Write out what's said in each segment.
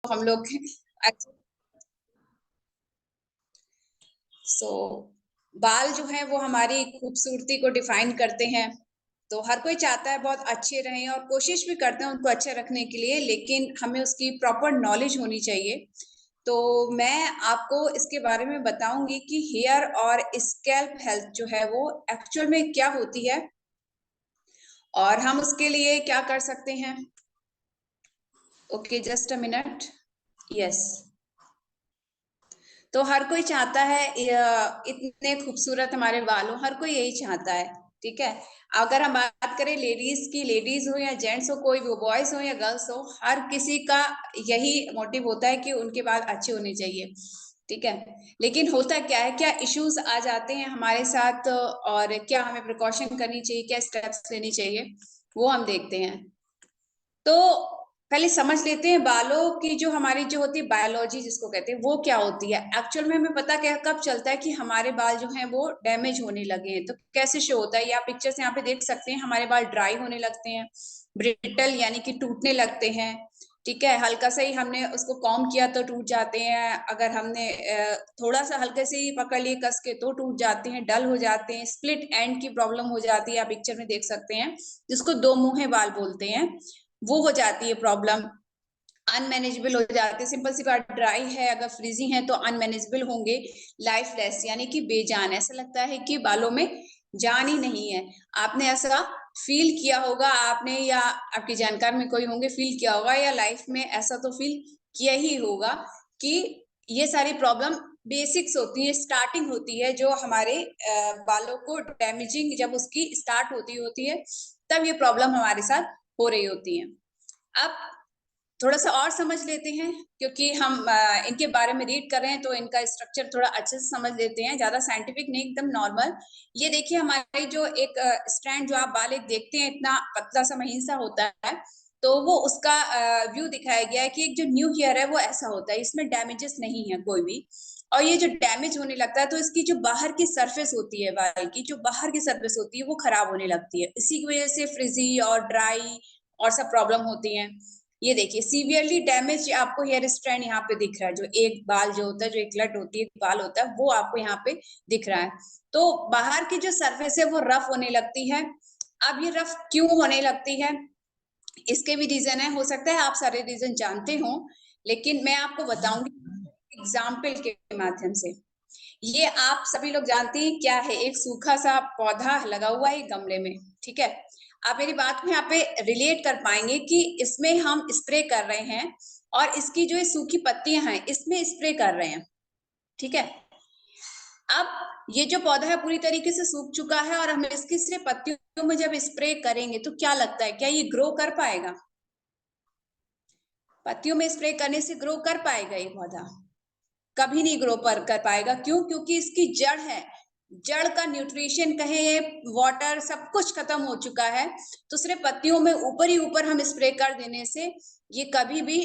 हम लोग सो बाल जो है वो हमारी खूबसूरती को डिफाइन करते हैं। तो हर कोई चाहता है बहुत अच्छे रहें और कोशिश भी करते हैं उनको अच्छा रखने के लिए, लेकिन हमें उसकी प्रॉपर नॉलेज होनी चाहिए। तो मैं आपको इसके बारे में बताऊंगी कि हेयर और स्कैल्प हेल्थ जो है वो एक्चुअल में क्या होती है और हम उसके लिए क्या कर सकते हैं। Okay, just a minute. Yes. तो हर कोई चाहता है इतने खूबसूरत हमारे बाल हो, हर कोई यही चाहता है। ठीक है। अगर हम बात करें लेडीज की, लेडीज हो या जेंट्स हो, कोई भी बॉयज हो या गर्ल्स हो, हर किसी का यही मोटिव होता है कि उनके बाल अच्छे होने चाहिए। ठीक है। लेकिन होता क्या है, क्या इश्यूज आ जाते हैं हमारे साथ और क्या हमें प्रिकॉशन करनी चाहिए, क्या स्टेप्स लेनी चाहिए, वो हम देखते हैं। तो पहले समझ लेते हैं बालों की जो हमारी जो होती है बायोलॉजी जिसको कहते हैं वो क्या होती है। एक्चुअल में हमें पता क्या कब चलता है कि हमारे बाल जो हैं वो डैमेज होने लगे हैं। तो कैसे शो होता है, ये आप पिक्चर्स यहाँ पे देख सकते हैं। हमारे बाल ड्राई होने लगते हैं, ब्रिटल यानी कि टूटने लगते हैं। ठीक है। हल्का सा ही हमने उसको कॉम किया तो टूट जाते हैं, अगर हमने थोड़ा सा हल्के से ही पकड़ लिए कस के तो टूट जाते हैं, डल हो जाते हैं, स्प्लिट एंड की प्रॉब्लम हो जाती है। आप पिक्चर में देख सकते हैं, जिसको दो मुंहे बाल बोलते हैं, वो हो जाती है प्रॉब्लम। अनमैनेजेबल हो जाते हैं। सिंपल सी बात, ड्राई है अगर फ्रीजी है तो अनमैनेजेबल होंगे, लाइफलेस यानी कि बेजान। ऐसा लगता है कि बालों में जान ही नहीं है। आपने ऐसा फील किया होगा, आपने या आपकी जानकार में कोई होंगे फील किया होगा, या लाइफ में ऐसा तो फील किया ही होगा कि ये सारी प्रॉब्लम बेसिक्स होती है, स्टार्टिंग होती है जो हमारे बालों को डैमेजिंग जब उसकी स्टार्ट होती है तब ये प्रॉब्लम हमारे साथ हो रही होती है। अब थोड़ा सा और समझ लेते हैं, क्योंकि हम इनके बारे में रीड कर रहे हैं तो इनका स्ट्रक्चर थोड़ा अच्छे से समझ लेते हैं, ज्यादा साइंटिफिक नहीं, एकदम नॉर्मल। ये देखिए हमारे जो एक स्ट्रैंड जो आप बाल एक देखते हैं इतना पतला सा महीन सा होता है, तो वो उसका व्यू दिखाया गया है कि एक जो न्यू हेयर है वो ऐसा होता है, इसमें डैमेजेस नहीं है कोई भी। और ये जो डैमेज होने लगता है तो इसकी जो बाहर की सरफेस होती है, बाल की जो बाहर की सरफेस होती है वो खराब होने लगती है। इसी की वजह से फ्रिजी और ड्राई और सब प्रॉब्लम होती है। ये देखिए सीवियरली डैमेज आपको हेयर स्ट्रैंड यहाँ पे दिख रहा है, जो एक बाल जो होता है, जो एक लट होती है, बाल होता है, वो आपको यहाँ पे दिख रहा है। तो बाहर की जो सरफेस है वो रफ होने लगती है। अब ये रफ क्यों होने लगती है, इसके भी रीजन है, हो सकता है आप सारे रीजन जानते हो, लेकिन मैं आपको बताऊंगी एग्जाम्पल के माध्यम से। ये आप सभी लोग जानते हैं क्या है, एक सूखा सा पौधा लगा हुआ है गमले में। ठीक है। आप मेरी बात को यहाँ पे रिलेट कर पाएंगे कि इसमें हम स्प्रे कर रहे हैं और इसकी जो ये सूखी पत्तियां हैं इसमें स्प्रे कर रहे हैं। ठीक है। अब ये जो पौधा है पूरी तरीके से सूख चुका है और हम इसकी सिर्फ पत्तियों में जब स्प्रे करेंगे तो क्या लगता है, क्या ये ग्रो कर पाएगा? पत्तियों में स्प्रे करने से ग्रो कर पाएगा ये पौधा? कभी नहीं ग्रो पर कर पाएगा। क्यों? क्योंकि इसकी जड़ है, जड़ का न्यूट्रिशन कहे, वाटर सब कुछ खत्म हो चुका है। तो सिर्फ पत्तियों में ऊपर ही ऊपर हम स्प्रे कर देने से ये कभी भी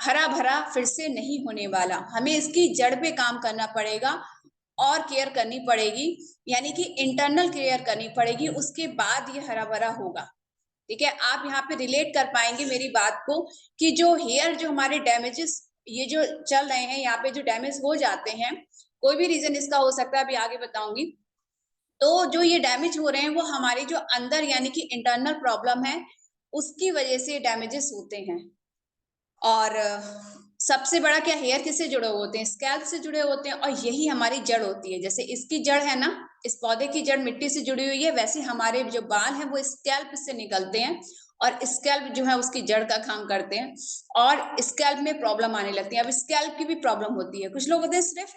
हरा भरा फिर से नहीं होने वाला। हमें इसकी जड़ पे काम करना पड़ेगा और केयर करनी पड़ेगी, यानी कि इंटरनल केयर करनी पड़ेगी, उसके बाद ये हरा भरा होगा। ठीक है। आप यहाँ पे रिलेट कर पाएंगे मेरी बात को कि जो हेयर जो हमारे डैमेजेस ये जो चल रहे हैं, यहाँ पे जो डैमेज हो जाते हैं, कोई भी रीजन इसका हो सकता है, अभी आगे बताऊंगी। तो जो ये डैमेज हो रहे हैं वो हमारे जो अंदर यानी कि इंटरनल प्रॉब्लम है उसकी वजह से डैमेजेस होते हैं। और सबसे बड़ा क्या, हेयर किससे जुड़े होते हैं? स्कैल्प से जुड़े होते हैं, और यही हमारी जड़ होती है। जैसे इसकी जड़ है ना, इस पौधे की जड़ मिट्टी से जुड़ी हुई है, वैसे हमारे जो बाल हैं वो स्कैल्प से निकलते हैं और स्कैल्प जो है उसकी जड़ का काम करते हैं और स्कैल्प में प्रॉब्लम आने लगती है। अब स्कैल्प की भी प्रॉब्लम होती है, कुछ लोग होते हैं सिर्फ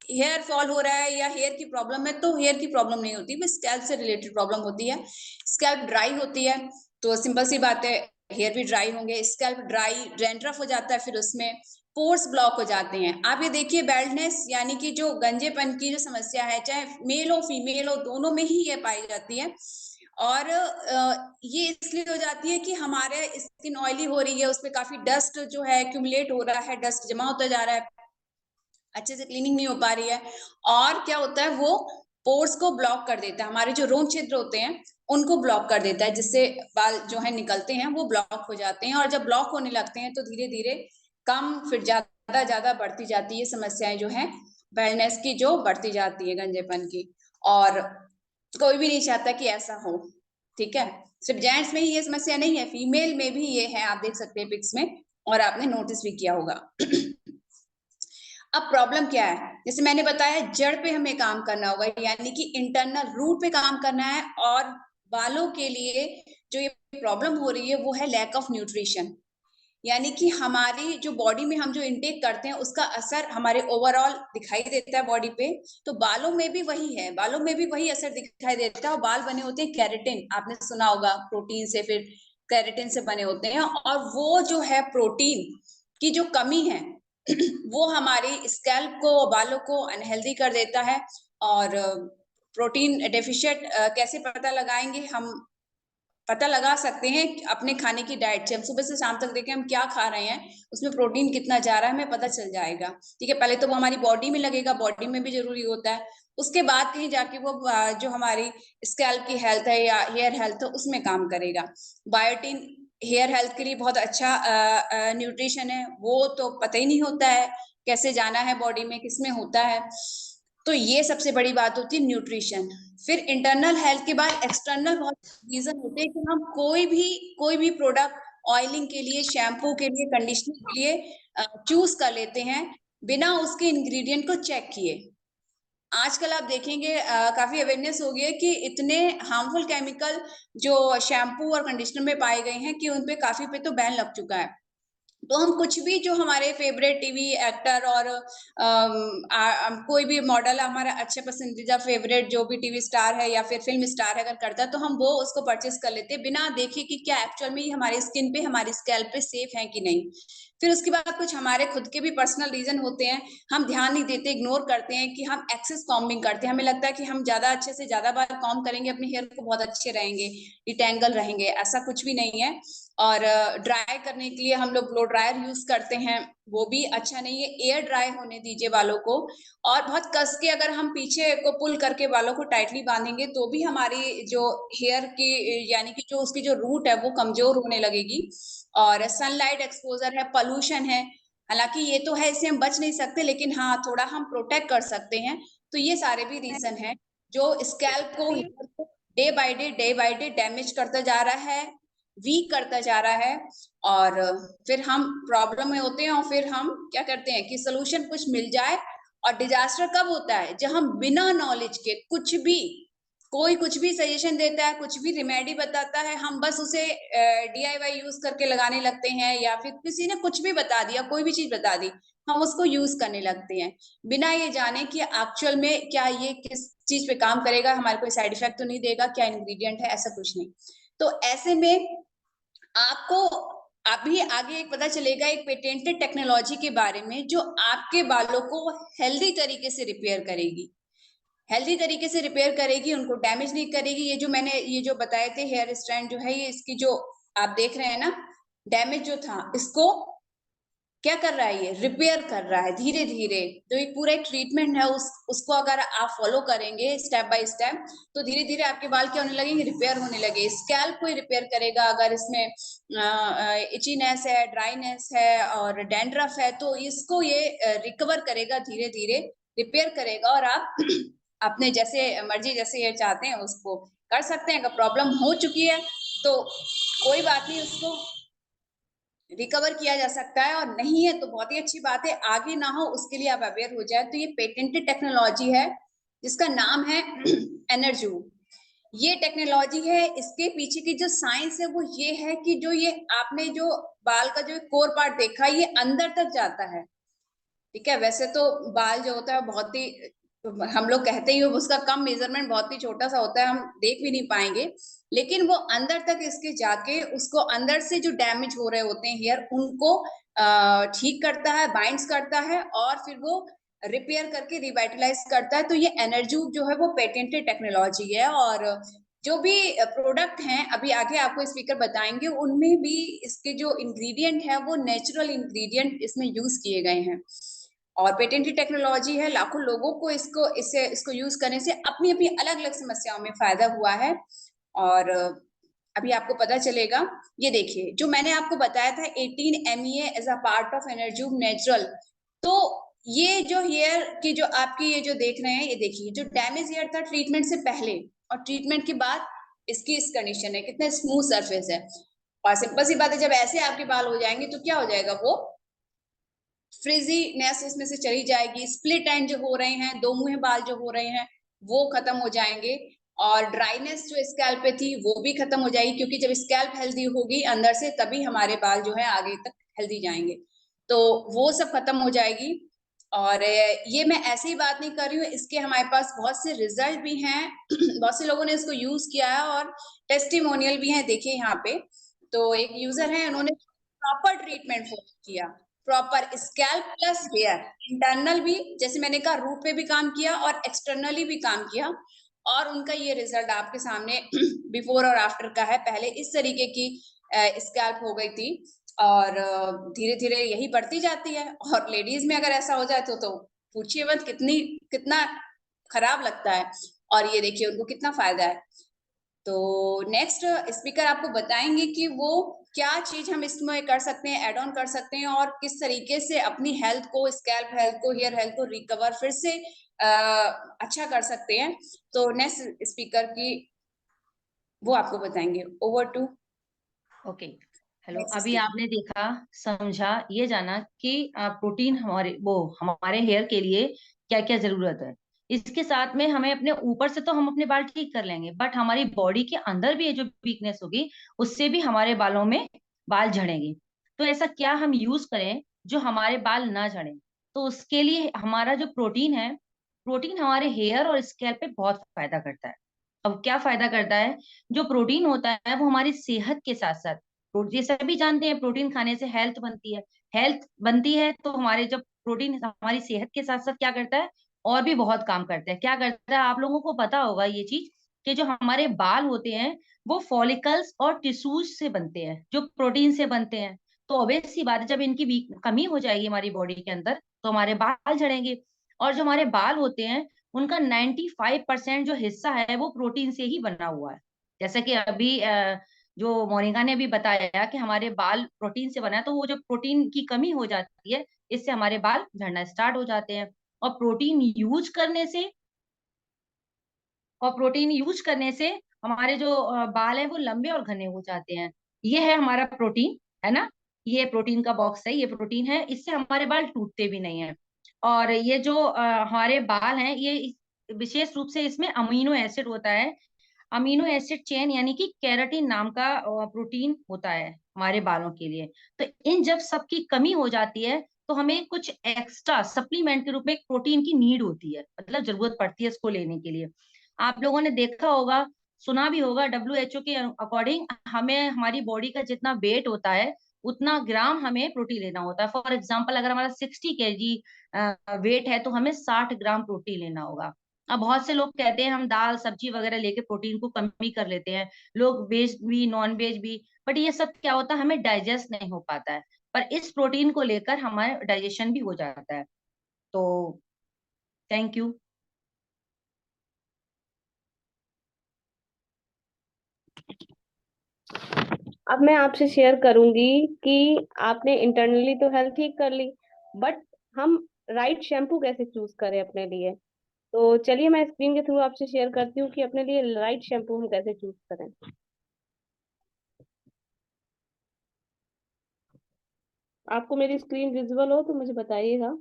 हेयर फॉल हो रहा है या हेयर की प्रॉब्लम है, तो हेयर की प्रॉब्लम नहीं होती, बस स्कैल्प से रिलेटेड प्रॉब्लम होती है। स्कैल्प ड्राई होती है तो सिंपल सी बात है हेयर भी ड्राई होंगे। स्कैल्प ड्राई, डैंड्रफ हो जाता है, फिर उसमें पोर्स ब्लॉक हो जाते हैं। आप ये देखिए बेल्डनेस यानी कि जो गंजेपन की जो समस्या है, चाहे मेल हो फीमेल हो, दोनों में ही ये पाई जाती है। और ये इसलिए हो जाती है कि हमारे स्किन ऑयली हो रही है, उसपे काफी डस्ट जो है एक्यूमुलेट हो रहा है, डस्ट जमा होता जा रहा है, अच्छे से क्लीनिंग नहीं हो पा रही है। और क्या होता है, वो पोर्स को ब्लॉक कर देता है, हमारे जो रोम छिद्र होते हैं उनको ब्लॉक कर देता है, जिससे बाल जो है निकलते हैं वो ब्लॉक हो जाते हैं। और जब ब्लॉक होने लगते हैं तो धीरे धीरे कम फिर ज्यादा ज्यादा बढ़ती जाती है समस्याएं जो है वेलनेस की, जो बढ़ती जाती है गंजेपन की। और कोई भी नहीं चाहता कि ऐसा हो, ठीक है। सिर्फ जेंट्स में ही ये समस्या नहीं है, फीमेल में भी ये है, आप देख सकते हैं पिक्स में, और आपने नोटिस भी किया होगा। अब प्रॉब्लम क्या है, जैसे मैंने बताया जड़ पे हमें काम करना होगा, यानी कि इंटरनल रूट पे काम करना है। और बालों के लिए जो ये प्रॉब्लम हो रही है वो है लैक ऑफ न्यूट्रिशन, यानी कि हमारी जो बॉडी में हम जो इनटेक करते हैं उसका असर हमारे ओवरऑल दिखाई देता है बॉडी पे। तो बालों में भी वही है, बालों में भी वही असर दिखाई देता है। और बाल बने होते हैं केराटिन, आपने सुना होगा, प्रोटीन से, फिर केराटिन से बने होते हैं। और वो जो है प्रोटीन की जो कमी है वो हमारी स्कैल्प को, बालों को अनहेल्दी कर देता है। और प्रोटीन डेफिशिएंट कैसे पता लगाएंगे हम? पता लगा सकते हैं अपने खाने की डाइट से। हम सुबह से शाम तक देखें हम क्या खा रहे हैं, उसमें प्रोटीन कितना जा रहा है हमें पता चल जाएगा, ठीक है। पहले तो वो हमारी बॉडी में लगेगा, बॉडी में भी जरूरी होता है। उसके बाद कहीं जाके वो जो हमारी स्कैल्प की हेल्थ है या हेयर हेल्थ है उसमें काम करेगा। बायोटिन हेयर हेल्थ के लिए बहुत अच्छा न्यूट्रिशन है, वो तो पता ही नहीं होता है कैसे जाना है बॉडी में, किसमें होता है। तो ये सबसे बड़ी बात होती है न्यूट्रिशन। फिर इंटरनल हेल्थ के बाद एक्सटर्नल बहुत रीजन होते हैं कि हम कोई भी प्रोडक्ट ऑयलिंग के लिए, शैम्पू के लिए, कंडीशनर के लिए चूज कर लेते हैं बिना उसके इंग्रेडिएंट को चेक किए। आजकल आप देखेंगे काफी अवेयरनेस हो गई है कि इतने हार्मफुल केमिकल जो शैम्पू और कंडीशनर में पाए गए हैं कि उनपे काफी पे तो बैन लग चुका है। तो हम कुछ भी जो हमारे फेवरेट टीवी एक्टर और कोई भी मॉडल हमारा अच्छा पसंदीदा फेवरेट जो भी टीवी स्टार है या फिर फिल्म स्टार है अगर करता है तो हम वो उसको परचेज कर लेते हैं बिना देखे कि क्या एक्चुअल में हमारी स्किन पे, हमारी स्कैल्प पे सेफ है कि नहीं। फिर उसके बाद कुछ हमारे खुद के भी पर्सनल रीजन होते हैं, हम ध्यान नहीं देते, इग्नोर करते हैं कि हम एक्सेस कॉम्बिंग करते हैं। हमें लगता है कि हम ज्यादा अच्छे से ज्यादा बार कॉम्ब करेंगे अपने हेयर को बहुत अच्छे रहेंगे, डिटेंगल रहेंगे, ऐसा कुछ भी नहीं है। और ड्राई करने के लिए हम लोग ब्लो ड्रायर यूज करते हैं, वो भी अच्छा नहीं है। एयर ड्राई होने दीजिए बालों को। और बहुत कस के अगर हम पीछे को पुल करके बालों को टाइटली बांधेंगे तो भी हमारी जो हेयर की, यानी कि जो उसकी जो रूट है वो कमजोर होने लगेगी। और सनलाइट एक्सपोजर है, पोल्यूशन है, हालांकि ये तो है, इससे हम बच नहीं सकते, लेकिन हाँ थोड़ा हम प्रोटेक्ट कर सकते हैं। तो ये सारे भी रीजन है जो स्कैल्प को, डे बाय डे डैमेज करता जा रहा है, वीक करता जा रहा है। और फिर हम प्रॉब्लम में होते हैं और फिर हम क्या करते हैं कि सोल्यूशन कुछ मिल जाए। और डिजास्टर कब होता है? जब हम बिना नॉलेज के कुछ भी, कोई कुछ भी सजेशन देता है, कुछ भी रिमेडी बताता है, हम बस उसे डीआईवाई यूज करके लगाने लगते हैं, या फिर किसी ने कुछ भी बता दिया, कोई भी चीज बता दी, हम उसको यूज करने लगते हैं बिना ये जाने कि एक्चुअल में क्या ये किस चीज पे काम करेगा, हमारे कोई साइड इफेक्ट तो नहीं देगा, क्या इंग्रेडिएंट है, ऐसा कुछ नहीं। तो ऐसे में आपको अभी आगे एक पता चलेगा एक पेटेंटेड टेक्नोलॉजी के बारे में जो आपके बालों को हेल्दी तरीके से रिपेयर करेगी, हेल्दी तरीके से रिपेयर करेगी, उनको डैमेज नहीं करेगी। ये जो मैंने ये जो बताए थे हेयर स्ट्रैंड जो है, ये इसकी जो आप देख रहे हैं ना, डैमेज जो था इसको क्या कर रहा है, ये रिपेयर कर रहा है धीरे धीरे। तो एक पूरा एक ट्रीटमेंट है, उसको अगर आप फॉलो करेंगे स्टेप बाय स्टेप तो धीरे धीरे आपके बाल क्या होने लगेंगे, रिपेयर होने लगे। स्कैल्प को रिपेयर करेगा, अगर इसमें इचीनेस है, ड्राईनेस है और डैंड्रफ है तो इसको ये रिकवर करेगा, धीरे धीरे रिपेयर करेगा। और आप अपने जैसे मर्जी जैसे ये चाहते हैं उसको कर सकते हैं। अगर प्रॉब्लम हो चुकी है तो कोई बात नहीं, उसको रिकवर किया जा सकता है, और नहीं है तो बहुत ही अच्छी बात है, आगे ना हो उसके लिए आप अवेयर हो जाए। तो ये पेटेंटेड टेक्नोलॉजी है जिसका नाम है एनर्जू। ये टेक्नोलॉजी है, इसके पीछे की जो साइंस है वो ये है कि जो ये आपने जो बाल का जो कोर पार्ट देखा, ये अंदर तक जाता है, ठीक है। वैसे तो बाल जो होता है बहुत ही, हम लोग कहते ही हो उसका कम मेजरमेंट बहुत ही छोटा सा होता है, हम देख भी नहीं पाएंगे, लेकिन वो अंदर तक इसके जाके उसको अंदर से जो डैमेज हो रहे होते हैं हेयर उनको ठीक करता है, बाइंड्स करता है और फिर वो रिपेयर करके रिवाइटलाइज करता है। तो ये एनर्जू जो है वो पेटेंटेड टेक्नोलॉजी है। और जो भी प्रोडक्ट हैं अभी आगे आपको स्पीकर बताएंगे, उनमें भी इसके जो इंग्रेडिएंट है वो नेचुरल इंग्रेडिएंट इसमें यूज किए गए हैं। और पेटेंटेड टेक्नोलॉजी है, लाखों लोगों को इसको यूज करने से अपनी अपनी अलग अलग समस्याओं में फायदा हुआ है। और अभी आपको पता चलेगा। ये देखिए जो मैंने आपको बताया था 18 MEA as a part of एनर्ज्यूम नेचुरल, तो ये जो हेयर की जो आपकी ये जो देख रहे हैं, ये देखिए जो डैमेज हेयर था ट्रीटमेंट से पहले और ट्रीटमेंट के बाद इसकी इस कंडीशन है, कितने स्मूथ सरफेस है। और सिंपल सी बात है, जब ऐसे आपके बाल हो जाएंगे तो क्या हो जाएगा, वो फ्रिजीनेस इसमें से चली जाएगी, स्प्लिट एंड जो हो रहे हैं, दो मुंहे बाल जो हो रहे हैं वो खत्म हो जाएंगे, और ड्राइनेस जो स्कैल्प पे थी वो भी खत्म हो जाएगी, क्योंकि जब स्कैल्प हेल्दी होगी अंदर से तभी हमारे बाल जो है आगे तक हेल्दी जाएंगे, तो वो सब खत्म हो जाएगी। और ये मैं ऐसे ही बात नहीं कर रही हूँ, इसके हमारे पास बहुत से रिजल्ट भी हैं बहुत से लोगों ने इसको यूज किया है और टेस्टिमोनियल भी है, देखिए यहाँ पे। तो एक यूजर है, उन्होंने प्रॉपर ट्रीटमेंट किया, proper scalp plus hair, internal भी, जैसे मैंने कहा रूट पे भी काम किया और एक्सटर्नली भी काम किया, और उनका ये रिजल्ट आपके सामने बिफोर और आफ्टर का है। पहले इस तरीके की स्कैल्प हो गई थी, और धीरे धीरे यही बढ़ती जाती है, और लेडीज में अगर ऐसा हो जाए तो पूछिए मत, कितना खराब लगता है। और ये देखिए उनको कितना फायदा है। तो नेक्स्ट स्पीकर आपको बताएंगे कि वो क्या चीज हम इसमें कर सकते हैं, एड ऑन कर सकते हैं, और किस तरीके से अपनी हेल्थ को, स्कैल्प हेल्थ को, हेयर हेल्थ को रिकवर फिर से अच्छा कर सकते हैं। तो नेक्स्ट स्पीकर की वो आपको बताएंगे। Over to okay. Hello, next अभी स्पीकर। आपने देखा, समझा, ये जाना कि प्रोटीन हमारे हेयर के लिए क्या क्या जरूरत है। इसके साथ में हमें अपने ऊपर से तो हम अपने बाल ठीक कर लेंगे, बट हमारी बॉडी के अंदर भी ये जो वीकनेस होगी उससे भी हमारे बालों में बाल झड़ेंगे। तो ऐसा क्या हम यूज करें जो हमारे बाल ना झड़ें? तो उसके लिए हमारा जो प्रोटीन है, प्रोटीन हमारे हेयर और स्कैल्प पे बहुत फायदा करता है। अब क्या फायदा करता है? जो प्रोटीन होता है वो हमारी सेहत के साथ साथ, ये सभी जानते हैं प्रोटीन खाने से हेल्थ बनती है। हेल्थ बनती है तो हमारे जब प्रोटीन हमारी सेहत के साथ साथ क्या करता है, और भी बहुत काम करता है। क्या करता है, आप लोगों को पता होगा ये चीज, कि जो हमारे बाल होते हैं वो फॉलिकल्स और टिश्यूज से बनते हैं, जो प्रोटीन से बनते हैं। तो ऑब्वियस सी बात है, जब इनकी कमी हो जाएगी हमारी बॉडी के अंदर तो हमारे बाल झड़ेंगे। और जो हमारे बाल होते हैं उनका 95% जो हिस्सा है वो प्रोटीन से ही बना हुआ है। जैसे कि अभी जो मोनिका ने भी बताया कि हमारे बाल प्रोटीन से बना है, तो वो जो प्रोटीन की कमी हो जाती है इससे हमारे बाल झड़ना स्टार्ट हो जाते हैं। और प्रोटीन यूज करने से और प्रोटीन यूज करने से हमारे जो बाल हैं वो लंबे और घने हो जाते हैं। ये है हमारा प्रोटीन, है ना। ये प्रोटीन का बॉक्स है, ये प्रोटीन है, इससे हमारे बाल टूटते भी नहीं है। और ये जो हमारे बाल हैं, ये विशेष रूप से इसमें अमीनो एसिड होता है। अमीनो एसिड चेन यानी कि केराटिन नाम का प्रोटीन होता है हमारे बालों के लिए। तो इन जब सबकी कमी हो जाती है तो हमें कुछ एक्स्ट्रा सप्लीमेंट के रूप में एक प्रोटीन की नीड होती है, मतलब जरूरत पड़ती है इसको लेने के लिए। आप लोगों ने देखा होगा, सुना भी होगा, WHO के अकॉर्डिंग हमें हमारी बॉडी का जितना वेट होता है उतना ग्राम हमें प्रोटीन लेना होता है। फॉर एग्जाम्पल, अगर हमारा 60 kg वेट है तो हमें 60 ग्राम प्रोटीन लेना होगा। अब बहुत से लोग कहते हैं हम दाल सब्जी वगैरह लेके प्रोटीन को कमी कर लेते हैं, लोग वेज भी नॉन वेज भी, बट ये सब क्या होता है, हमें डाइजेस्ट नहीं हो पाता है। पर इस प्रोटीन को लेकर हमारा डाइजेशन भी हो जाता है। तो थैंक यू। अब मैं आपसे शेयर करूंगी कि आपने इंटरनली तो हेल्थ ठीक कर ली, बट हम राइट शैम्पू कैसे चूज करें अपने लिए। तो चलिए मैं स्क्रीन के थ्रू आपसे शेयर करती हूँ कि अपने लिए राइट शैम्पू हम कैसे चूज करें। आपको मेरी स्क्रीन विजिबल हो तो मुझे बताइएगा।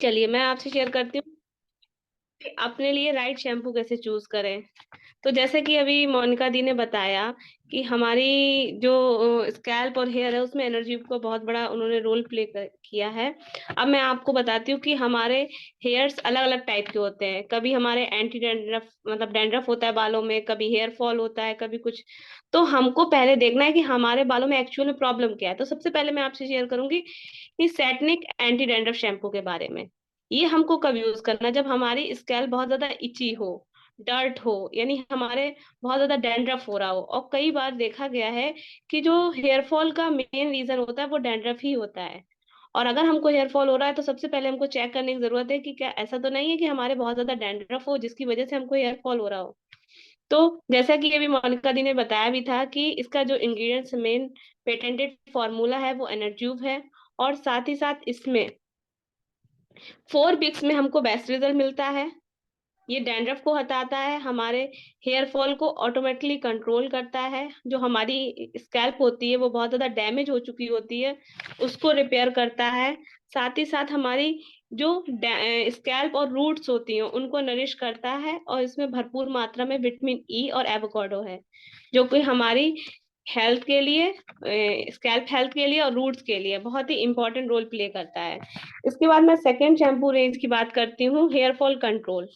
चलिए मैं आपसे शेयर करती हूँ कि अपने लिए राइट शैम्पू कैसे चूज करें। तो जैसे कि अभी मोनिका दी ने बताया कि हमारी जो स्कैल्प और हेयर है उसमें एनर्जी को बहुत बड़ा उन्होंने रोल प्ले किया है। अब मैं आपको बताती हूँ कि हमारे हेयर्स अलग अलग टाइप के होते हैं। कभी हमारे एंटी डैंड्रफ मतलब डैंड्रफ होता है बालों में, कभी हेयर फॉल होता है, कभी कुछ। तो हमको पहले देखना है कि हमारे बालों में एक्चुअल में प्रॉब्लम क्या है। तो सबसे पहले मैं आपसे शेयर करूंगी कि सैटनिक एंटी डैंड्रफ शैम्पू के बारे में। ये हमको कब यूज करना, जब हमारी स्कैल्प बहुत ज्यादा इची हो, डर्ट हो, यानी हमारे बहुत ज्यादा डैंड्रफ हो रहा हो। और कई बार देखा गया है कि जो हेयर फॉल का मेन रीजन होता है वो डैंड्रफ ही होता है। और अगर हमको हेयर फॉल हो रहा है तो सबसे पहले हमको चेक करने की जरूरत है कि क्या ऐसा तो नहीं है कि हमारे बहुत ज्यादा डैंड्रफ हो जिसकी वजह से हमको हेयर फॉल हो रहा हो। तो जैसा कि अभी मोनिका दी ने बताया भी था कि इसका जो इंग्रेडिएंट्स मेन पेटेंटेड फॉर्मूला है वो एनर्ज्यूव है। और साथ ही साथ इसमें 4 वीक्स में हमको बेस्ट रिजल्ट मिलता है। ये डैंड्रफ को हटाता है, हमारे हेयर फॉल को ऑटोमेटिकली कंट्रोल करता है, जो हमारी स्कैल्प होती है वो बहुत ज्यादा डैमेज हो चुकी होती है उसको रिपेयर करता है। साथ ही साथ हमारी जो स्कैल्प और रूट्स होती हैं उनको नरिश करता है। और इसमें भरपूर मात्रा में विटामिन ई और एवोकाडो है, जो कि हमारी हेल्थ के लिए, स्कैल्प हेल्थ के लिए और रूट्स के लिए बहुत ही इंपॉर्टेंट रोल प्ले करता है। इसके बाद मैं सेकेंड शैम्पू रेंज की बात करती हूँ, हेयर फॉल कंट्रोल।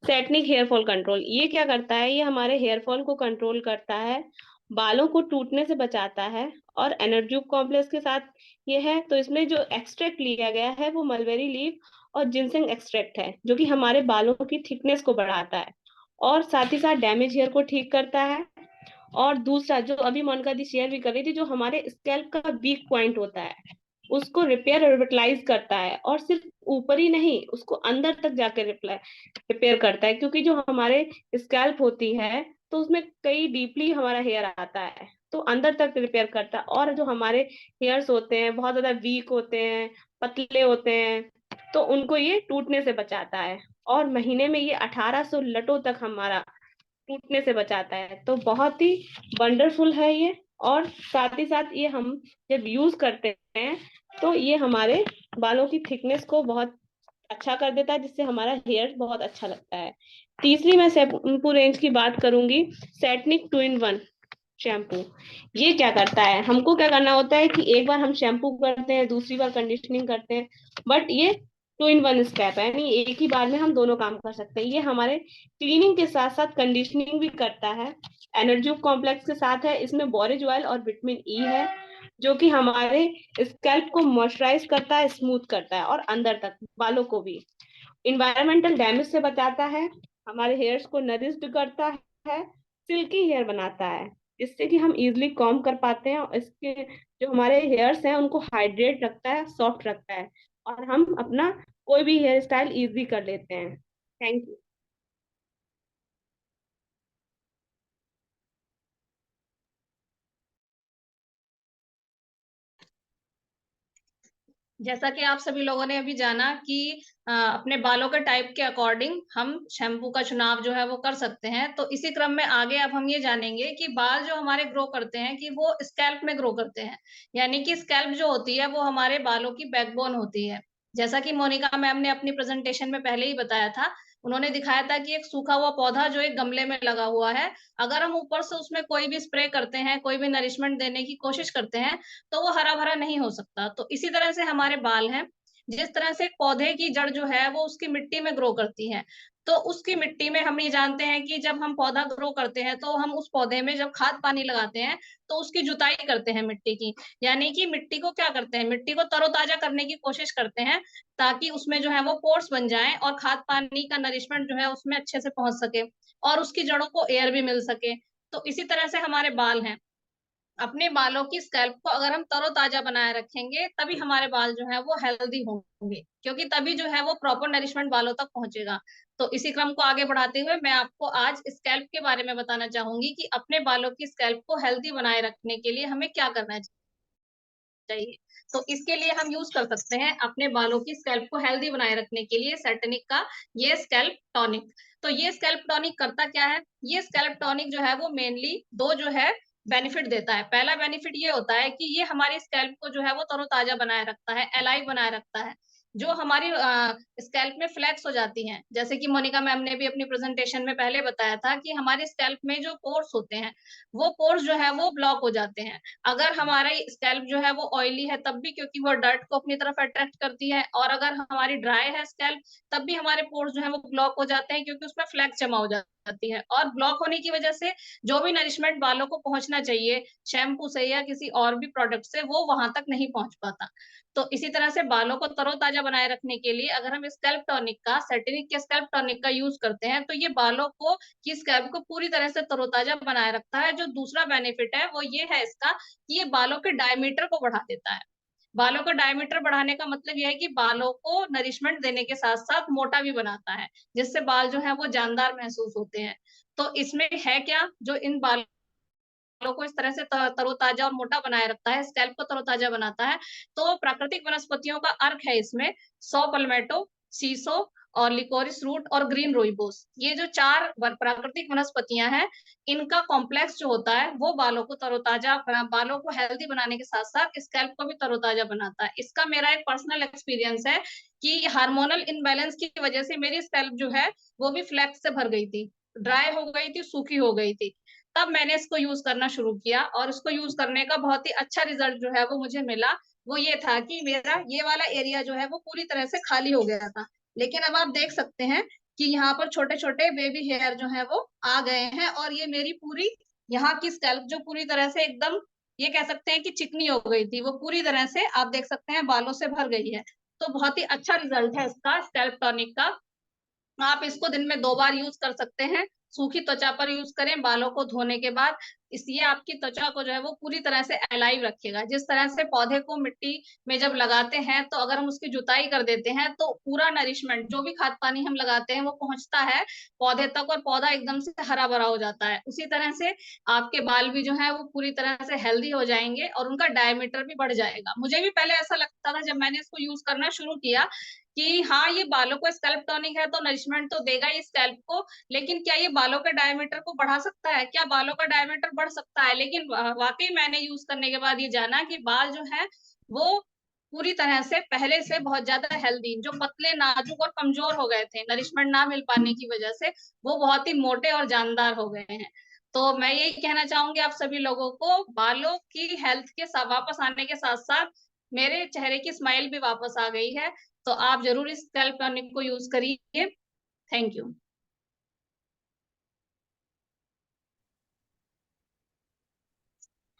सेटनिक हेयर फॉल कंट्रोल, ये क्या करता है, ये हमारे हेयर फॉल को कंट्रोल करता है, बालों को टूटने से बचाता है। और एनर्ज्यूब कॉम्प्लेक्स के साथ ये है, तो इसमें जो एक्सट्रैक्ट लिया गया है वो मलबेरी लीफ और जिनसेंग एक्सट्रैक्ट है, जो कि हमारे बालों की थिकनेस को बढ़ाता है और साथ ही साथ डैमेज हेयर को ठीक करता है। और दूसरा जो अभी मोनिका दी शेयर भी कर रही थी, जो हमारे स्कैल्प का वीक पॉइंट होता है उसको रिपेयर और रिविटलाइज करता है। और सिर्फ ऊपर ही नहीं, उसको अंदर तक जाकर रिपेयर करता है, क्योंकि जो हमारे स्कैल्प होती है तो उसमें कई डीपली हमारा हेयर आता है, तो अंदर तक रिपेयर करता है। और जो हमारे हेयर्स होते हैं बहुत ज्यादा वीक होते हैं, पतले होते हैं, तो उनको ये टूटने से बचाता है। और महीने में ये 1800 लटों तक हमारा टूटने से बचाता है, तो बहुत ही वंडरफुल है ये। और साथ ही साथ ये हम जब यूज करते हैं तो ये हमारे बालों की थिकनेस को बहुत अच्छा कर देता है, जिससे हमारा हेयर बहुत अच्छा लगता है। तीसरी मैं शैम्पू रेंज की बात करूंगी, सेटनिक 2 in 1 शैम्पू। ये क्या करता है, हमको क्या करना होता है कि एक बार हम शैम्पू करते हैं, दूसरी बार कंडीशनिंग करते हैं, बट ये 2 in 1 स्टेप है, यानी एक ही बार में हम दोनों काम कर सकते हैं। ये हमारे क्लीनिंग के साथ साथ कंडीशनिंग भी करता है। एनर्जी कॉम्प्लेक्स के साथ है, इसमें बोरेज ऑयल और विटामिन ई है, जो कि हमारे स्कैल्प को मॉइस्चराइज करता है, स्मूथ करता है और अंदर तक बालों को भी इन्वायरमेंटल डैमेज से बचाता है, हमारे हेयर्स को नरिश्ड करता है, सिल्की हेयर बनाता है, जिससे कि हम इजिली कॉम्ब कर पाते हैं। और इसके जो हमारे हेयर्स हैं उनको हाइड्रेट रखता है, सॉफ्ट रखता है, और हम अपना कोई भी हेयर स्टाइल इजिली कर लेते हैं। Thank you. जैसा कि आप सभी लोगों ने अभी जाना कि अपने बालों के टाइप के अकॉर्डिंग हम शैम्पू का चुनाव जो है वो कर सकते हैं। तो इसी क्रम में आगे अब हम ये जानेंगे कि बाल जो हमारे ग्रो करते हैं कि वो स्कैल्प में ग्रो करते हैं, यानी कि स्कैल्प जो होती है वो हमारे बालों की बैकबोन होती है। जैसा कि मोनिका मैम ने अपनी प्रेजेंटेशन में पहले ही बताया था, उन्होंने दिखाया था कि एक सूखा हुआ पौधा जो एक गमले में लगा हुआ है, अगर हम ऊपर से उसमें कोई भी स्प्रे करते हैं, कोई भी नरिशमेंट देने की कोशिश करते हैं, तो वो हरा-भरा नहीं हो सकता। तो इसी तरह से हमारे बाल हैं, जिस तरह से पौधे की जड़ जो है वो उसकी मिट्टी में ग्रो करती है, तो उसकी मिट्टी में हम ये जानते हैं कि जब हम पौधा ग्रो करते हैं, तो हम उस पौधे में जब खाद-पानी लगाते हैं, तो उसकी जुताई करते हैं मिट्टी की। यानी कि मिट्टी को क्या करते हैं, मिट्टी को तरोताज़ा करने की कोशिश करते हैं, ताकि उसमें जो है वो पोर्स बन जाएँ और खाद-पानी का नरिशमेंट जो है उसमें अच्छे से पहुँच सके और उसकी जड़ों को एयर भी मिल सके। तो इसी तरह से हमारे बाल हैं। अपने बालों की स्कैल्प को अगर हम तरोताजा बनाए रखेंगे, तभी हमारे बाल जो है वो हेल्दी होंगे, क्योंकि तभी जो है वो प्रॉपर नरिशमेंट बालों तक पहुँचेगा। तो इसी क्रम को आगे बढ़ाते हुए मैं आपको आज स्कैल्प के बारे में बताना चाहूँगी कि अपने बालों की स्कैल्प को हेल्दी बनाए रखने के लिए हमें क्या करना चाहिए। तो इसके लिए हम यूज़ कर सकते हैं अपने बालों की स्कैल्प को हेल्दी बनाए रखने के लिए सेटनिक का ये स्कैल्प टॉनिक। तो ये स्कैल्प टॉनिक करता क्या है? ये स्कैल्प टॉनिक जो है वो मेनली 2 जो है बेनिफिट देता है। पहला बेनिफिट ये होता है कि ये हमारी स्कैल्प को जो है वो तरोताज़ा बनाए रखता है, एलाइव बनाए रखता है। जो हमारी स्कैल्प में फ्लैक्स हो जाती हैं, जैसे कि मोनिका मैम ने भी अपनी प्रेज़ेंटेशन में पहले बताया था कि हमारी स्कैल्प में जो पोर्स होते हैं, वो पोर्स जो है वो ब्लॉक हो जाते हैं। अगर हमारा स्कैल्प जो है वो ऑयली है तब भी, क्योंकि वो डर्ट को अपनी तरफ अट्रैक्ट करती है, और अगर हमारी ड्राई है स्कैल्प तब भी हमारे पोर्स जो है वो ब्लॉक हो जाते हैं, क्योंकि उसमें फ्लैक्स जमा हो जाता है। जाती है, और ब्लॉक होने की वजह से जो भी नरिशमेंट बालों को पहुंचना चाहिए शैम्पू से या किसी और भी प्रोडक्ट से, वो वहां तक नहीं पहुंच पाता। तो इसी तरह से बालों को तरोताजा बनाए रखने के लिए अगर हम स्कैल्प टॉनिक का, सेटिनिक के स्कैल्प टॉनिक का यूज करते हैं, तो ये बालों को, की स्कैल्प को पूरी तरह से तरोताजा बनाए रखता है। जो दूसरा बेनिफिट है वो ये है इसका कि ये बालों के डायमीटर को बढ़ा देता है। बालों का डायमीटर बढ़ाने का मतलब यह है कि बालों को नरिशमेंट देने के साथ साथ मोटा भी बनाता है, जिससे बाल जो है वो जानदार महसूस होते हैं। तो इसमें है क्या, जो इन बालों को इस तरह से तरोताजा और मोटा बनाए रखता है, स्कैल्प को तरोताजा बनाता है। तो प्राकृतिक वनस्पतियों का अर्क है इसमें सौ पल्मेटो, सीसो और लिकोरिस रूट और ग्रीन रोइबोस। ये जो 4 प्राकृतिक वनस्पतियां हैं, इनका कॉम्प्लेक्स जो होता है वो बालों को तरोताजा, बालों को हेल्दी बनाने के साथ साथ स्कैल्प को भी तरोताजा बनाता है। इसका मेरा एक पर्सनल एक्सपीरियंस है कि हार्मोनल इनबैलेंस की वजह से मेरी स्कैल्प जो है वो भी फ्लैक्स से भर गई थी, ड्राई हो गई थी, सूखी हो गई थी। तब मैंने इसको यूज करना शुरू किया और इसको यूज करने का बहुत ही अच्छा रिजल्ट जो है वो मुझे मिला। वो ये था कि मेरा ये वाला एरिया जो है वो पूरी तरह से खाली हो गया था। लेकिन अब आप देख सकते हैं कि यहाँ पर छोटे छोटे बेबी हेयर जो है वो आ गए हैं, और ये मेरी पूरी यहाँ की स्कैल्प जो पूरी तरह से एकदम, ये कह सकते हैं कि चिकनी हो गई थी, वो पूरी तरह से आप देख सकते हैं बालों से भर गई है। तो बहुत ही अच्छा रिजल्ट है इसका स्कैल्प टॉनिक का। आप इसको दिन में 2 बार यूज कर सकते हैं। सूखी त्वचा पर यूज करें बालों को धोने के बाद। इसलिए आपकी त्वचा को जो है वो पूरी तरह से अलाइव रखेगा। जिस तरह से पौधे को मिट्टी में जब लगाते हैं तो अगर हम उसकी जुताई कर देते हैं तो पूरा नरिशमेंट, जो भी खाद पानी हम लगाते हैं वो पहुंचता है पौधे तक और पौधा एकदम से हरा भरा हो जाता है। उसी तरह से आपके बाल भी जो है वो पूरी तरह से हेल्दी हो जाएंगे और उनका डायमीटर भी बढ़ जाएगा। मुझे भी पहले ऐसा लगता था जब मैंने इसको यूज करना शुरू किया कि हाँ, ये बालों को स्कैल्प टॉनिक है तो नरिशमेंट तो देगा ही स्कैल्प को, लेकिन क्या ये बालों के डायमीटर को बढ़ा सकता है, क्या बालों का डायमीटर बढ़ सकता है? लेकिन वाकई मैंने यूज करने के बाद ये जाना कि बाल जो है वो पूरी तरह से पहले से बहुत ज्यादा हेल्दी, जो पतले नाजुक और कमजोर हो गए थे नरिशमेंट ना मिल पाने की वजह से, वो बहुत ही मोटे और जानदार हो गए हैं। तो मैं यही कहना चाहूंगी आप सभी लोगों को, बालों की हेल्थ के वापस आने के साथ साथ मेरे चेहरे की स्माइल भी वापस आ गई है। तो आप जरूर इस स्कैल्प टॉनिक को यूज करिए। Thank you.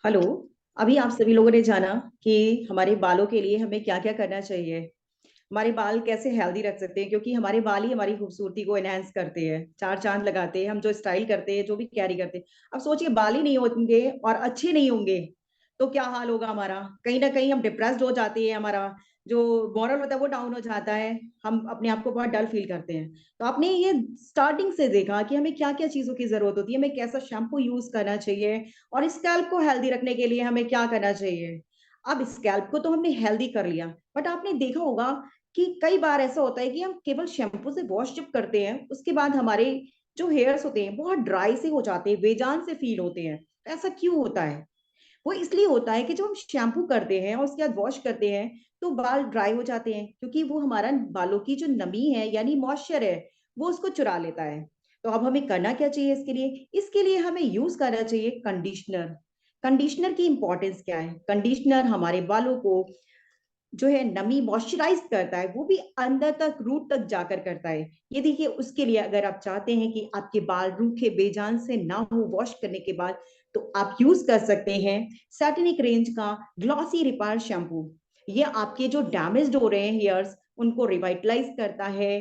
हेलो। अभी आप सभी लोगों ने जाना कि हमारे बालों के लिए हमें क्या क्या करना चाहिए, हमारे बाल कैसे हेल्दी रख सकते हैं, क्योंकि हमारे बाल ही हमारी खूबसूरती को एनहांस करते हैं, चार चांद लगाते हैं। हम जो स्टाइल करते हैं, जो भी कैरी करते हैं, अब सोचिए बाल ही नहीं होंगे और अच्छे नहीं होंगे तो क्या हाल होगा हमारा। कहीं ना कहीं हम डिप्रेस्ड हो जाते हैं, हमारा जो मॉरल होता है वो डाउन हो जाता है, हम अपने आप को बहुत डल फील करते हैं। तो आपने ये स्टार्टिंग से देखा कि हमें क्या क्या चीजों की जरूरत होती है, हमें कैसा शैम्पू यूज करना चाहिए और स्कैल्प को हेल्दी रखने के लिए हमें क्या करना चाहिए। अब स्कैल्प को तो हमने हेल्दी कर लिया, बट आपने देखा होगा कि कई बार ऐसा होता है कि हम केवल शैम्पू से वॉश जब करते हैं उसके बाद हमारे जो हेयर्स होते हैं बहुत ड्राई से हो जाते हैं, बेजान से फील होते हैं। ऐसा क्यों होता है? वो इसलिए होता है कि जब हम शैम्पू करते हैं और उसके बाद वॉश करते हैं तो बाल ड्राई हो जाते हैं, क्योंकि वो हमारा बालों की जो नमी है यानी मॉइस्चर है वो उसको चुरा लेता है। तो अब हमें करना क्या चाहिए इसके लिए? इसके लिए हमें यूज करना चाहिए कंडीशनर। कंडीशनर की इंपॉर्टेंस क्या है? कंडीशनर हमारे बालों को जो है नमी मॉइस्चराइज करता है, वो भी अंदर तक रूट तक जाकर करता है। ये देखिए, उसके लिए अगर आप चाहते हैं कि आपके बाल रूखे बेजान से ना हो वॉश करने के बाद, तो आप यूज कर सकते हैं सैटिनिक रेंज का ग्लॉसी रिपायर शैम्पू। ये आपके जो डैमेज हो रहे हैं हेयर्स उनको रिवाइटलाइज करता है,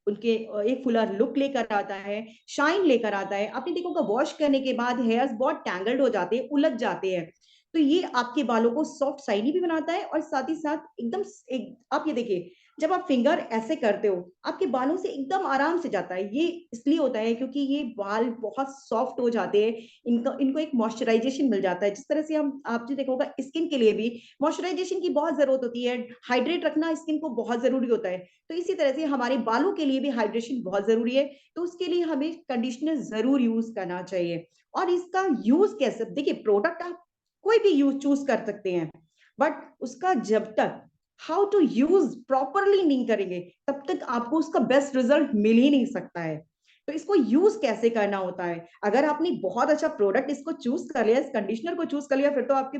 उनके एक फुलर लुक लेकर आता है, शाइन लेकर आता है। आपने देखा होगा वॉश करने के बाद हेयर्स बहुत टैंगल्ड हो जाते हैं, उलझ जाते हैं, तो ये आपके बालों को सॉफ्ट शाइनी भी बनाता है और साथ ही साथ एकदम आप ये देखिए, जब आप फिंगर ऐसे करते हो आपके बालों से एकदम आराम से जाता है। ये इसलिए होता है क्योंकि ये बाल बहुत सॉफ्ट हो जाते हैं, इनको एक मॉइस्चराइजेशन मिल जाता है। जिस तरह से हम आप जो देखा होगा स्किन के लिए भी मॉइस्चराइजेशन की बहुत जरूरत होती है, हाइड्रेट रखना स्किन को बहुत जरूरी होता है। तो इसी तरह से हमारे बालों के लिए भी हाइड्रेशन बहुत जरूरी है, तो उसके लिए हमें कंडीशनर जरूर यूज करना चाहिए। और इसका यूज कैसे, देखिए प्रोडक्ट आप कोई भी यूज चूज कर सकते हैं, बट उसका जब तक हाउ टू यूज प्रॉपरली नहीं करेंगे तब तक आपको उसका बेस्ट रिजल्ट मिल ही नहीं सकता है। तो इसको यूज कैसे करना होता है, अगर आपने बहुत अच्छा प्रोडक्ट इसको चूज कर लिया, इस कंडीशनर को चूज कर लिया, फिर तो आपके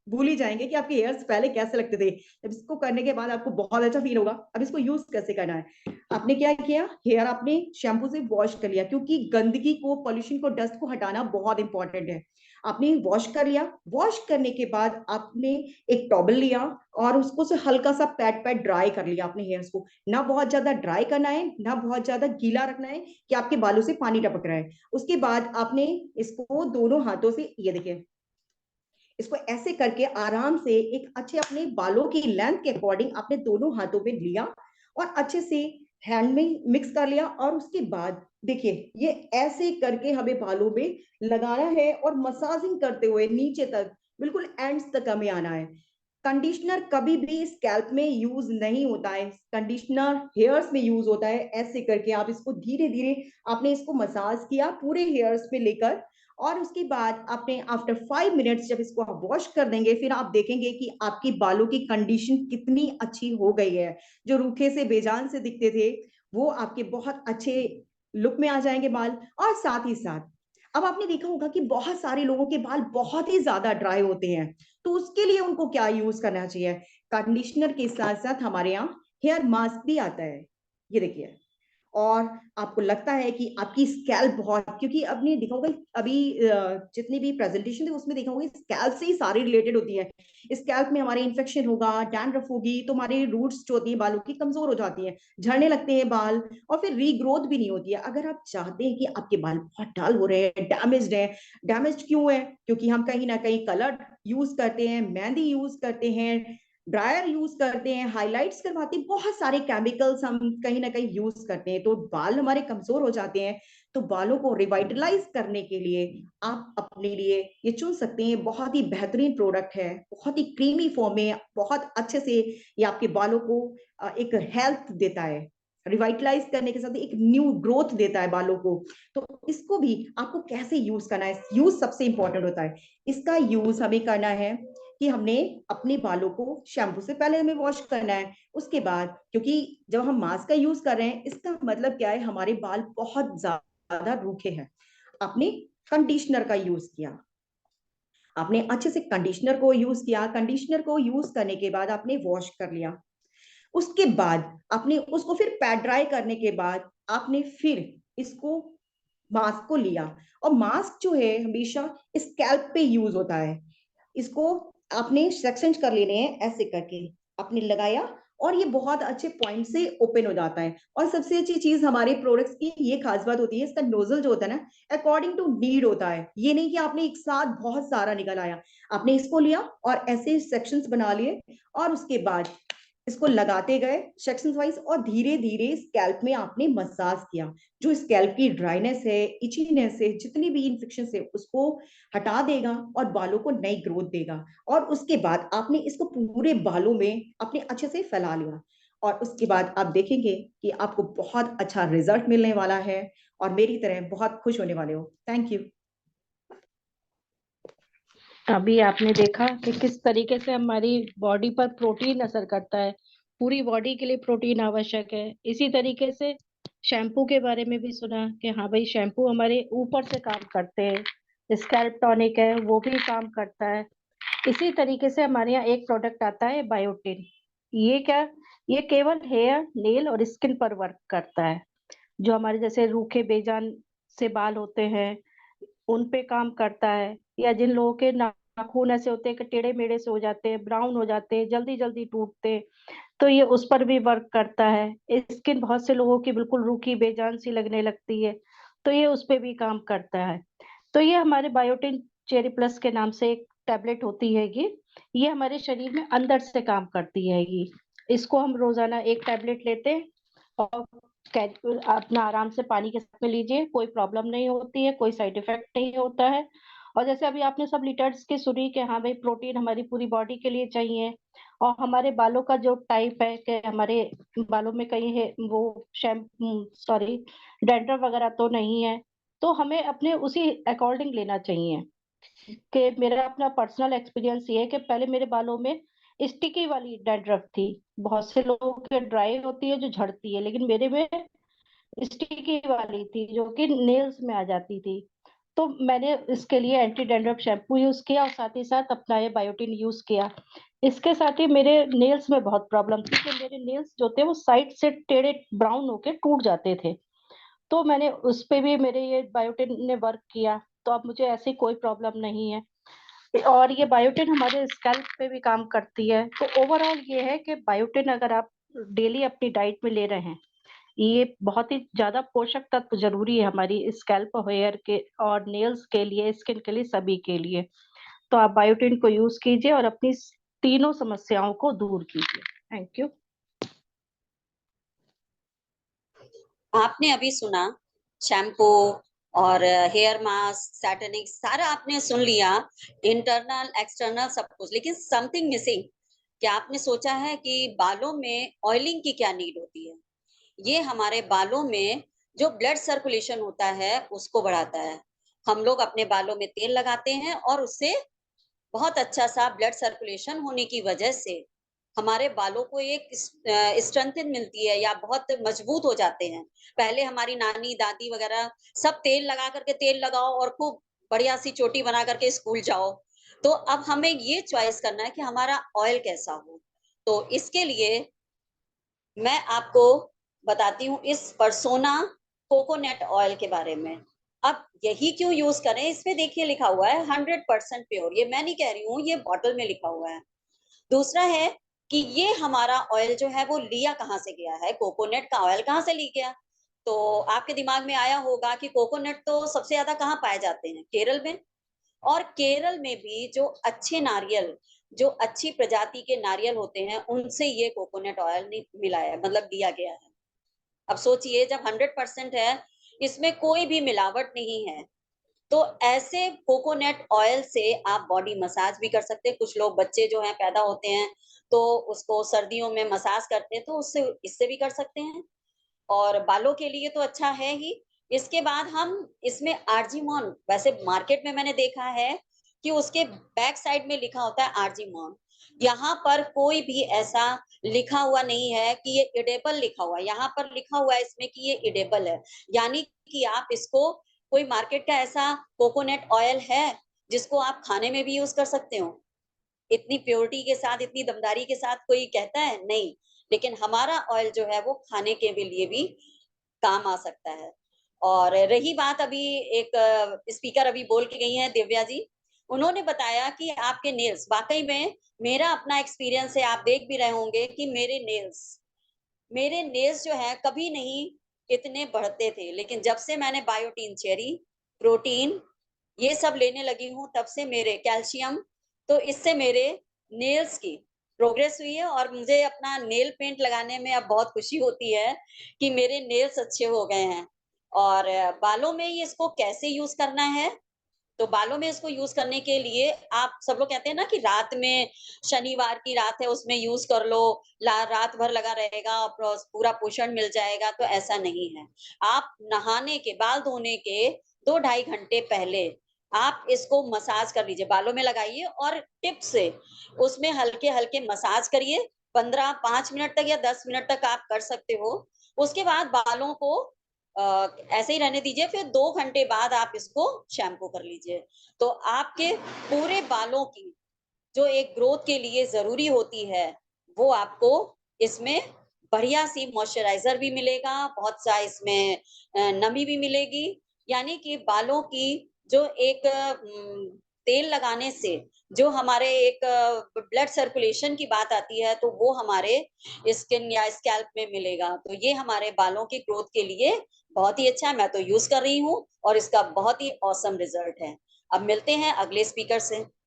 भूल ही जाएंगे कि आपके हेयर्स पहले कैसे लगते थे। जब इसको करने के बाद आपको बहुत अच्छा फील होगा। अब इसको यूज कैसे करना है, आपने क्या किया, हेयर आपने शैम्पू से वॉश कर लिया, क्योंकि गंदगी को, पॉल्यूशन को, डस्ट को हटाना बहुत इंपॉर्टेंट है। आपने वॉश कर लिया, वॉश करने के बाद आपने एक टॉवल लिया और उसको से हल्का सा पैट पैट ड्राई कर लिया अपने हेयर्स को। ना बहुत ज्यादा ड्राई करना है, ना बहुत ज्यादा गीला रखना है कि आपके बालों से पानी टपक रहा है। उसके बाद आपने इसको दोनों हाथों से, ये देखिए, इसको ऐसे करके आराम से एक अच्छे अपने बालों की लेंथ के अकॉर्डिंग आपने दोनों हाथों पे लिया और अच्छे से हैंड में मिक्स कर लिया। और उसके बाद देखिए, ये ऐसे करके हमें बालों में लगाना है और मसाजिंग करते हुए नीचे तक, बिल्कुल एंड्स तक हमें आना है। कंडीशनर कभी भी स्कैल्प में यूज नहीं होता है, कंडीशनर हेयर्स में यूज होता है। ऐसे करके आप इसको धीरे धीरे, आपने इसको मसाज किया पूरे हेयर्स पे लेकर, और उसके बाद आपने आफ्टर 5 मिनट्स जब इसको आप वॉश कर देंगे, फिर आप देखेंगे कि आपकी बालों की कंडीशन कितनी अच्छी हो गई है। जो रूखे से बेजान से दिखते थे, वो आपके बहुत अच्छे लुक में आ जाएंगे बाल। और साथ ही साथ अब आपने देखा होगा कि बहुत सारे लोगों के बाल बहुत ही ज्यादा ड्राई होते हैं, तो उसके लिए उनको क्या यूज करना चाहिए, कंडीशनर के साथ साथ हमारे यहाँ हेयर मास्क भी आता है, ये देखिए। और आपको लगता है कि आपकी स्कैल्प बहुत, क्योंकि आपने देखा होगा अभी जितनी भी प्रेजेंटेशन थे उसमें देखा होगा स्कैल्प से ही सारी रिलेटेड होती है। स्कैल्प में हमारे इन्फेक्शन होगा, डैंड्रफ होगी, तो हमारे रूट्स जो होती है बालों की कमजोर हो जाती है, झड़ने लगते हैं बाल, और फिर रीग्रोथ भी नहीं होती है। अगर आप चाहते हैं कि आपके बाल बहुत डल हो रहे हैं, डैमेज्ड है, डैमेज क्यों है, क्योंकि हम कहीं ना कहीं कलर यूज करते हैं, मेहंदी यूज करते हैं, ड्रायर यूज करते हैं, हाइलाइट्स करवाते हैं, बहुत सारे केमिकल्स हम कहीं ना कहीं यूज करते हैं, तो बाल हमारे कमजोर हो जाते हैं। तो बालों को रिवाइटलाइज करने के लिए आप अपने लिए ये चुन सकते हैं, बहुत ही बेहतरीन प्रोडक्ट है, बहुत ही क्रीमी फॉर्म में, बहुत अच्छे से ये आपके बालों को एक हेल्थ देता है, रिवाइटलाइज करने के साथ एक न्यू ग्रोथ देता है बालों को। तो इसको भी आपको कैसे यूज करना है, यूज सबसे इंपॉर्टेंट होता है। इसका यूज हमें करना है कि हमने अपने बालों को शैम्पू से पहले हमें वॉश करना है। उसके बाद, क्योंकि जब हम मास्क का यूज कर रहे हैं, इसका मतलब क्या है, हमारे बाल बहुत ज्यादा रूखे हैं। आपने कंडीशनर का यूज किया, आपने अच्छे से कंडीशनर को यूज किया, कंडीशनर को यूज करने के बाद आपने वॉश कर लिया। उसके बाद आपने उसको फिर पैड ड्राई करने के बाद आपने फिर इसको, मास्क को लिया। और मास्क जो है हमेशा स्कैल्प पे यूज होता है। इसको आपने सेक्शन कर लेने हैं, ऐसे करके आपने लगाया, और ये बहुत अच्छे पॉइंट से ओपन हो जाता है। और सबसे अच्छी चीज हमारे प्रोडक्ट्स की ये खास बात होती है, इसका नोजल जो होता है ना, अकॉर्डिंग टू नीड होता है। ये नहीं कि आपने एक साथ बहुत सारा निकल आया, आपने इसको लिया और ऐसे सेक्शंस बना लिए, और उसके बाद इसको लगाते गए सेक्शंस वाइज, और धीरे धीरे स्कैल्प में आपने मसाज किया। जो स्कैल्प की ड्राइनेस है, इचीनेस है, जितनी भी इन्फेक्शन है, उसको हटा देगा और बालों को नई ग्रोथ देगा। और उसके बाद आपने इसको पूरे बालों में अपने अच्छे से फैला लिया, और उसके बाद आप देखेंगे कि आपको बहुत अच्छा रिजल्ट मिलने वाला है, और मेरी तरह बहुत खुश होने वाले हो। Thank you. अभी आपने देखा कि किस तरीके से हमारी बॉडी पर प्रोटीन असर करता है। पूरी बॉडी के लिए प्रोटीन आवश्यक है। इसी तरीके से शैम्पू के बारे में भी सुना कि हाँ भाई, शैम्पू हमारे ऊपर से काम करते हैं। स्कैल्प टॉनिक है, वो भी काम करता है। इसी तरीके से हमारे यहाँ एक प्रोडक्ट आता है बायोटिन। ये क्या, ये केवल हेयर, नेल और स्किन पर वर्क करता है। जो हमारे जैसे रूखे बेजान से बाल होते हैं, उन पे काम करता है। या जिन लोगों के नाखून ऐसे होते हैं कि टेढ़े मेढ़े से हो जाते हैं, ब्राउन हो जाते हैं, जल्दी जल्दी टूटते हैं, तो ये उस पर भी वर्क करता है। स्किन बहुत से लोगों की बिल्कुल रूखी बेजान सी लगने लगती है, तो ये उस पे भी काम करता है। तो ये हमारे बायोटिन चेरी प्लस के नाम से एक टैबलेट होती हैगी। ये हमारे शरीर में अंदर से काम करती हैगी। इसको हम रोजाना एक टैबलेट लेते हैं और अपना आराम से पानी के साथ में लीजिए, कोई प्रॉब्लम नहीं होती है, कोई साइड इफेक्ट नहीं होता है। और जैसे अभी आपने सब लीटर्स की सुनी कि हाँ भाई, प्रोटीन हमारी पूरी बॉडी के लिए चाहिए। और हमारे बालों का जो टाइप है कि हमारे बालों में कहीं है वो सॉरी डैंड्रफ वगैरह तो नहीं है, तो हमें अपने उसी अकॉर्डिंग लेना चाहिए। कि मेरा अपना पर्सनल एक्सपीरियंस ये है कि पहले मेरे बालों में स्टिकी वाली डैंड्रफ थी। बहुत से लोगों के ड्राई होती है जो झड़ती है, लेकिन मेरे में स्टिकी वाली थी जो कि नेल्स में आ जाती थी। तो मैंने इसके लिए एंटी डैंड्रफ शैम्पू यूज किया और साथ ही साथ अपना ये बायोटिन यूज किया। इसके साथ ही मेरे नेल्स में बहुत प्रॉब्लम थी कि मेरे नेल्स जो थे वो साइड से टेढ़े ब्राउन होके टूट जाते थे। तो मैंने उस पे भी मेरे ये बायोटिन ने वर्क किया, तो अब मुझे ऐसी कोई प्रॉब्लम नहीं है। और ये बायोटिन हमारे स्कैल्प पे भी काम करती है। तो ओवरऑल ये है कि बायोटिन अगर आप डेली अपनी डाइट में ले रहे हैं, ये बहुत ही ज्यादा पोषक तत्व जरूरी है हमारी स्कैल्प, हेयर के और नेल्स के लिए, स्किन के लिए, सभी के लिए। तो आप बायोटिन को यूज कीजिए और अपनी तीनों समस्याओं को दूर कीजिए। Thank you. आपने अभी सुना शैम्पू और हेयर मास्क, सैटनिक, सारा आपने सुन लिया, इंटरनल एक्सटर्नल सब कुछ, लेकिन समथिंग मिसिंग। क्या आपने सोचा है कि बालों में ऑयलिंग की क्या नीड होती है? ये हमारे बालों में जो ब्लड सर्कुलेशन होता है उसको बढ़ाता है। हम लोग अपने बालों में तेल लगाते हैं और उससे बहुत अच्छा सा ब्लड सर्कुलेशन होने की वजह से हमारे बालों को एक स्ट्रेंथन मिलती है या बहुत मजबूत हो जाते हैं। पहले हमारी नानी दादी वगैरह सब तेल लगा करके, तेल लगाओ और खूब बढ़िया सी चोटी बना करके स्कूल जाओ। तो अब हमें ये चॉइस करना है कि हमारा ऑयल कैसा हो। तो इसके लिए मैं आपको बताती हूँ इस परसोना कोकोनट ऑयल के बारे में। अब यही क्यों यूज करें, इसमें देखिए लिखा हुआ है 100% प्योर। ये मैं नहीं कह रही हूँ, ये बॉटल में लिखा हुआ है। दूसरा है कि ये हमारा ऑयल जो है वो लिया कहाँ से गया है, कोकोनट का ऑयल कहाँ से ली गया। तो आपके दिमाग में आया होगा कि कोकोनट तो सबसे ज्यादा कहाँ पाए जाते हैं, केरल में। और केरल में भी जो अच्छे नारियल, जो अच्छी प्रजाति के नारियल होते हैं, उनसे ये कोकोनट ऑयल मिला है, मतलब दिया गया है। अब सोचिए जब 100% है, इसमें कोई भी मिलावट नहीं है, तो ऐसे कोकोनट ऑयल से आप बॉडी मसाज भी कर सकते हैं। कुछ लोग बच्चे जो हैं पैदा होते हैं तो उसको सर्दियों में मसाज करते हैं, तो उससे इससे भी कर सकते हैं। और बालों के लिए तो अच्छा है ही। इसके बाद हम इसमें आर्जीमोन, वैसे मार्केट में मैंने देखा है कि उसके बैक साइड में लिखा होता है आर्जीमोन। यहाँ पर कोई भी ऐसा लिखा हुआ नहीं है कि ये इडेबल लिखा हुआ है। यहाँ पर लिखा हुआ है इसमें कि ये इडेबल है, यानी कि आप इसको, कोई मार्केट का ऐसा कोकोनट ऑयल है जिसको आप खाने में भी यूज कर सकते हो? इतनी प्योरिटी के साथ, इतनी दमदारी के साथ कोई कहता है? नहीं। लेकिन हमारा ऑयल जो है वो खाने के लिए भी काम आ सकता है। और रही बात, अभी एक स्पीकर अभी बोल के गई है दिव्या जी, उन्होंने बताया कि आपके नेल्स, वाकई में मेरा अपना एक्सपीरियंस है, आप देख भी रहे होंगे कि मेरे नेल्स जो है कभी नहीं इतने बढ़ते थे, लेकिन जब से मैंने बायोटीन चेरी, प्रोटीन, ये सब लेने लगी हूँ, तब से मेरे कैल्शियम, तो इससे मेरे नेल्स की प्रोग्रेस हुई है। और मुझे अपना नेल पेंट लगाने में अब बहुत खुशी होती है कि मेरे नेल्स अच्छे हो गए हैं। और बालों में ये इसको कैसे यूज करना है, तो बालों में इसको यूज करने के लिए आप सब लोग कहते हैं ना कि रात में, शनिवार की रात है उसमें यूज कर लो, रात भर लगा रहेगा और पूरा पोषण मिल जाएगा, तो ऐसा नहीं है। आप नहाने के, बाल धोने के 2-2.5 घंटे पहले आप इसको मसाज कर लीजिए, बालों में लगाइए और टिप से उसमें हल्के हल्के मसाज करिए। 5 मिनट तक या 10 मिनट तक आप कर सकते हो। उसके बाद बालों को ऐसे ही रहने दीजिए, फिर 2 घंटे बाद आप इसको शैम्पू कर लीजिए। तो आपके पूरे बालों की जो एक ग्रोथ के लिए जरूरी होती है, वो आपको इसमें बढ़िया सी मॉइस्चराइजर भी मिलेगा, बहुत सा इसमें नमी भी मिलेगी। यानी कि बालों की जो एक तेल लगाने से जो हमारे एक ब्लड सर्कुलेशन की बात आती है, तो वो हमारे स्किन या स्कैल्प में मिलेगा। तो ये हमारे बालों की ग्रोथ के लिए बहुत ही अच्छा है। मैं तो यूज कर रही हूँ और इसका बहुत ही ऑसम रिजल्ट है। अब मिलते हैं अगले स्पीकर से।